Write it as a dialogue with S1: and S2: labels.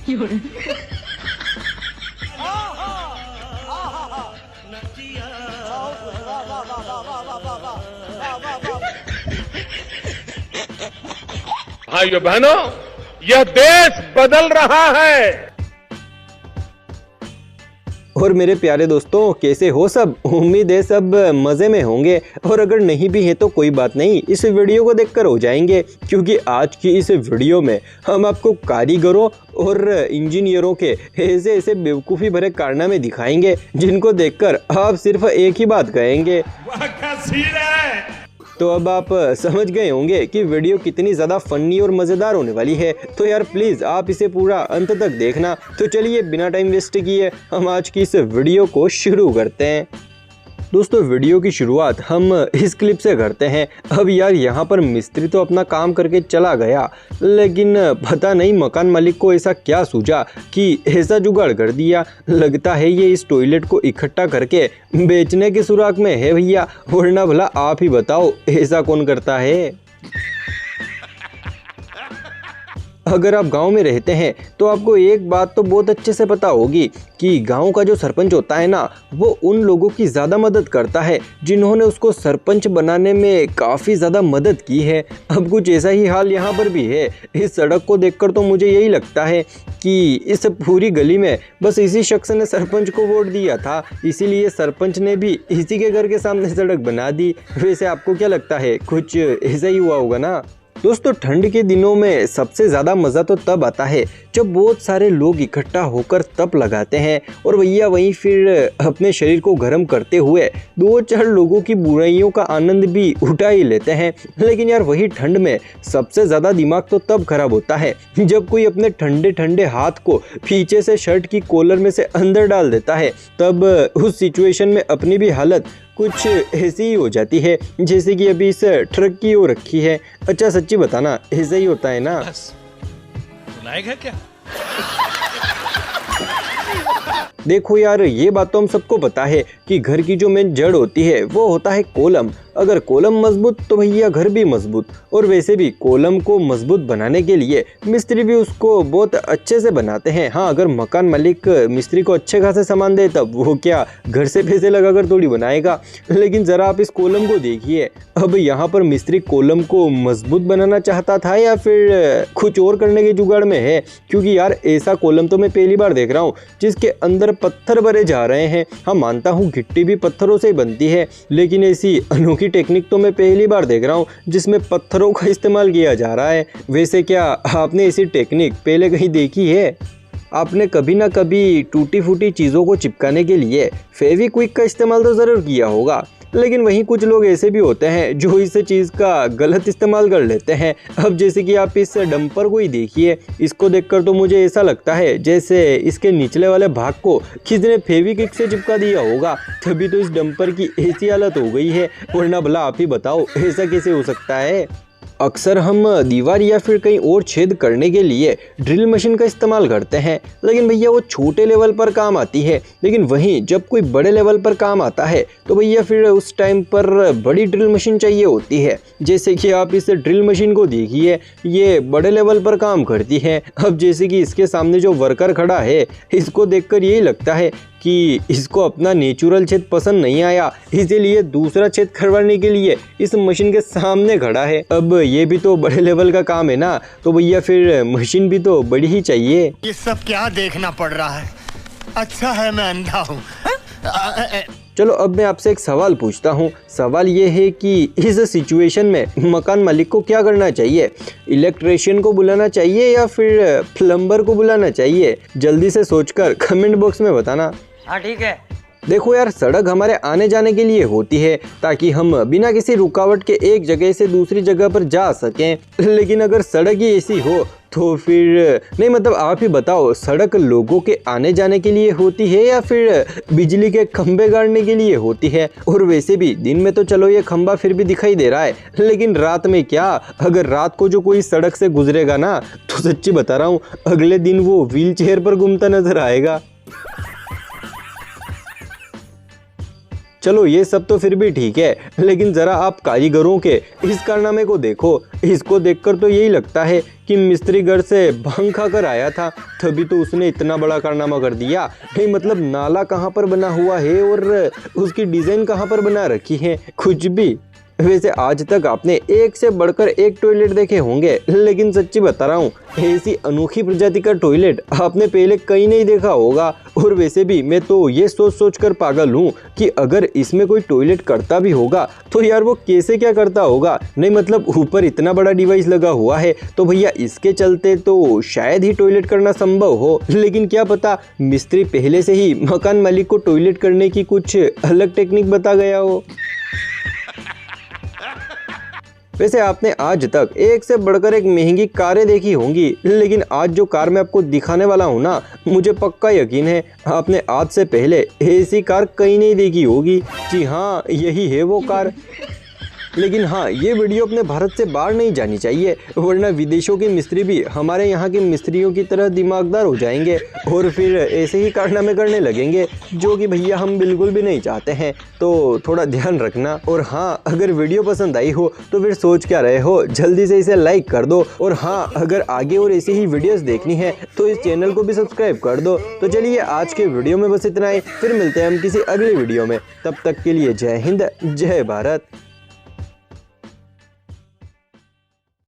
S1: भाइयों बहनों, यह देश बदल रहा है।
S2: और मेरे प्यारे दोस्तों, कैसे हो सब? उम्मीद है सब मज़े में होंगे, और अगर नहीं भी है तो कोई बात नहीं, इस वीडियो को देखकर हो जाएंगे, क्योंकि आज की इस वीडियो में हम आपको कारीगरों और इंजीनियरों के ऐसे ऐसे बेवकूफ़ी भरे कारनामे दिखाएंगे जिनको देखकर आप सिर्फ एक ही बात कहेंगे,
S1: वाह क्या सीन है।
S2: तो अब आप समझ गए होंगे कि वीडियो कितनी ज़्यादा फनी और मज़ेदार होने वाली है। तो यार प्लीज़ आप इसे पूरा अंत तक देखना। तो चलिए बिना टाइम वेस्ट किए हम आज की इस वीडियो को शुरू करते हैं। दोस्तों, वीडियो की शुरुआत हम इस क्लिप से करते हैं। अब यार यहाँ पर मिस्त्री तो अपना काम करके चला गया, लेकिन पता नहीं मकान मालिक को ऐसा क्या सूझा कि ऐसा जुगाड़ कर दिया। लगता है ये इस टॉयलेट को इकट्ठा करके बेचने के सुराग में है भैया, वरना भला आप ही बताओ ऐसा कौन करता है। अगर आप गांव में रहते हैं तो आपको एक बात तो बहुत अच्छे से पता होगी कि गांव का जो सरपंच होता है ना, वो उन लोगों की ज़्यादा मदद करता है जिन्होंने उसको सरपंच बनाने में काफ़ी ज़्यादा मदद की है। अब कुछ ऐसा ही हाल यहाँ पर भी है। इस सड़क को देखकर तो मुझे यही लगता है कि इस पूरी गली में बस इसी शख्स ने सरपंच को वोट दिया था, इसीलिए सरपंच ने भी इसी के घर के सामने सड़क बना दी। वैसे आपको क्या लगता है? कुछ ऐसा ही हुआ होगा ना। दोस्तों, ठंड के दिनों में सबसे ज़्यादा मज़ा तो तब आता है जब बहुत सारे लोग इकट्ठा होकर तप लगाते हैं और भैया वहीं फिर अपने शरीर को गर्म करते हुए दो चार लोगों की बुराइयों का आनंद भी उठा ही लेते हैं। लेकिन यार वही ठंड में सबसे ज़्यादा दिमाग तो तब खराब होता है जब कोई अपने ठंडे ठंडे हाथ को पीछे से शर्ट की कॉलर में से अंदर डाल देता है। तब उस सिचुएशन में अपनी भी हालत कुछ ऐसी ही हो जाती है जैसे कि अभी इस ट्रक की हो रखी है। अच्छा सच्ची बताना, ऐसा ही होता है ना?
S1: लायक है क्या?
S2: देखो यार, ये बात तो हम सबको पता है कि घर की जो मेन जड़ होती है वो होता है कॉलम। अगर कॉलम मजबूत तो भैया घर भी मजबूत। और वैसे भी कॉलम को मजबूत बनाने के लिए मिस्त्री भी उसको बहुत अच्छे से बनाते हैं। हाँ, अगर मकान मालिक मिस्त्री को अच्छे खासे सामान दे तब वो क्या घर से पैसे लगाकर थोड़ी बनाएगा। लेकिन ज़रा आप इस कॉलम को देखिए। अब यहाँ पर मिस्त्री कॉलम को मजबूत बनाना चाहता था या फिर कुछ और करने के जुगाड़ में है, क्योंकि यार ऐसा कॉलम तो मैं पहली बार देख रहा हूँ जिसके अंदर पत्थर भरे जा रहे हैं। हाँ, मानता हूँ गिट्टी भी पत्थरों से ही बनती है, लेकिन ऐसी अनोखी टेक्निक तो मैं पहली बार देख रहा हूँ जिसमें पत्थरों का इस्तेमाल किया जा रहा है। वैसे क्या आपने ऐसी टेक्निक पहले कहीं देखी है? आपने कभी ना कभी टूटी फूटी चीज़ों को चिपकाने के लिए फेविक्विक का इस्तेमाल तो ज़रूर किया होगा, लेकिन वहीं कुछ लोग ऐसे भी होते हैं जो इस चीज़ का गलत इस्तेमाल कर लेते हैं। अब जैसे कि आप इस डंपर को ही देखिए, इसको देखकर तो मुझे ऐसा लगता है जैसे इसके निचले वाले भाग को किसी ने फेविक्विक से चिपका दिया होगा, तभी तो इस डंपर की ऐसी हालत हो गई है। वरना भला आप ही बताओ ऐसा कैसे हो सकता है? अक्सर हम दीवार या फिर कहीं और छेद करने के लिए ड्रिल मशीन का इस्तेमाल करते हैं, लेकिन भैया वो छोटे लेवल पर काम आती है। लेकिन वहीं जब कोई बड़े लेवल पर काम आता है तो भैया फिर उस टाइम पर बड़ी ड्रिल मशीन चाहिए होती है। जैसे कि आप इस ड्रिल मशीन को देखिए, ये बड़े लेवल पर काम करती है। अब जैसे कि इसके सामने जो वर्कर खड़ा है, इसको देखकर यही लगता है कि इसको अपना नेचुरल छेद पसंद नहीं आया, इसीलिए दूसरा छेद करवाने के लिए इस मशीन के सामने खड़ा है। अब ये भी तो बड़े लेवल का काम है ना, तो भैया फिर मशीन भी तो बड़ी ही चाहिए।
S3: ये सब क्या देखना पड़ रहा है? अच्छा है मैं अंधा हूँ।
S2: चलो अब मैं आपसे एक सवाल पूछता हूँ। सवाल ये है कि इस सिचुएशन में मकान मालिक को क्या करना चाहिए? इलेक्ट्रिशियन को बुलाना चाहिए या फिर प्लम्बर को बुलाना चाहिए? जल्दी से सोचकर कमेंट बॉक्स में बताना।
S4: हाँ ठीक है।
S2: देखो यार, सड़क हमारे आने जाने के लिए होती है ताकि हम बिना किसी रुकावट के एक जगह से दूसरी जगह पर जा सकें। लेकिन अगर सड़क ही ऐसी हो तो फिर नहीं, मतलब आप ही बताओ, सड़क लोगों के आने जाने के लिए होती है या फिर बिजली के खंभे गाड़ने के लिए होती है? और वैसे भी दिन में तो चलो ये खंभा फिर भी दिखाई दे रहा है, लेकिन रात में क्या? अगर रात को जो कोई सड़क से गुजरेगा ना, तो सच्ची बता रहा हूँ अगले दिन वो व्हील चेयर पर घूमता नजर आएगा। चलो ये सब तो फिर भी ठीक है, लेकिन जरा आप कारीगरों के इस कारनामे को देखो। इसको देखकर तो यही लगता है कि मिस्त्री घर से भांग खाकर आया था, तभी तो उसने इतना बड़ा कारनामा कर दिया। नहीं मतलब नाला कहाँ पर बना हुआ है और उसकी डिजाइन कहाँ पर बना रखी है, कुछ भी। वैसे आज तक आपने एक से बढ़कर एक टॉयलेट देखे होंगे, लेकिन सच्ची बता रहा हूँ ऐसी अनोखी प्रजाति का टॉयलेट आपने पहले कहीं नहीं देखा होगा। और वैसे भी मैं तो ये सोच कर पागल हूँ कि अगर इसमें कोई टॉयलेट करता भी होगा तो यार वो कैसे क्या करता होगा। नहीं मतलब ऊपर इतना बड़ा डिवाइस लगा हुआ है तो भैया इसके चलते तो शायद ही टॉयलेट करना संभव हो, लेकिन क्या पता मिस्त्री पहले से ही मकान मालिक को टॉयलेट करने की कुछ अलग टेक्निक बता गया हो। वैसे आपने आज तक एक से बढ़कर एक महंगी कारें देखी होंगी, लेकिन आज जो कार मैं आपको दिखाने वाला हूँ ना, मुझे पक्का यकीन है आपने आज से पहले ऐसी कार कहीं नहीं देखी होगी। जी हाँ, यही है वो कार। लेकिन हाँ, ये वीडियो अपने भारत से बाहर नहीं जानी चाहिए, वरना विदेशों के मिस्त्री भी हमारे यहाँ के मिस्त्रियों की तरह दिमागदार हो जाएंगे और फिर ऐसे ही कारनामे करने लगेंगे, जो कि भैया हम बिल्कुल भी नहीं चाहते हैं। तो थोड़ा ध्यान रखना। और हाँ, अगर वीडियो पसंद आई हो तो फिर सोच क्या रहे हो, जल्दी से इसे लाइक कर दो। और हाँ, अगर आगे और ऐसी ही वीडियोस देखनी है तो इस चैनल को भी सब्सक्राइब कर दो। तो चलिए आज के वीडियो में बस इतना ही, फिर मिलते हैं हम किसी अगली वीडियो में। तब तक के लिए जय हिंद, जय भारत।